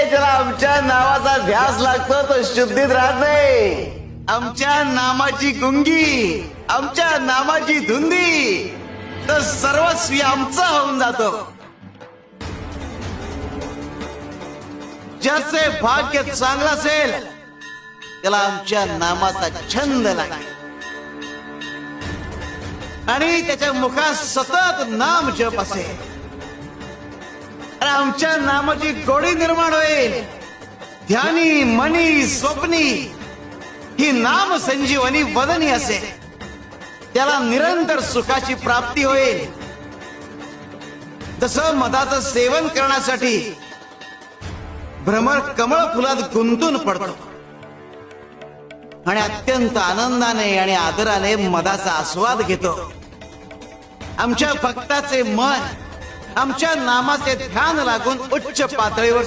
ज्याला आमच्या नावाचा ध्यास लागतो तो शुद्धीत राहत नाही. आमच्या नामाची गुंगी, आमच्या नामाची धुंदी तर सर्वस्वी आमचा होऊन जातो. ज्याचे भाग्य चांगलं असेल त्याला आमच्या नामाचा छंद लागेल आणि त्याच्या मुखात सतत नाम जप असेल. आमच्या नामाची गोडी निर्माण होईल. ध्यानी मनी स्वप्नी ही नाम संजीवनी वदनी असेल. त्याला निरंतर सुखाची प्राप्ती होईल. जसं मधाचं सेवन करण्यासाठी भ्रमर कमळ फुलात गुंतून पडतो आणि अत्यंत आनंदाने आणि आदराने मधाचा आस्वाद घेतो. आमच्या भक्ताचे मन आमच्या नामाचे ध्यान लागून उच्च पातळीवर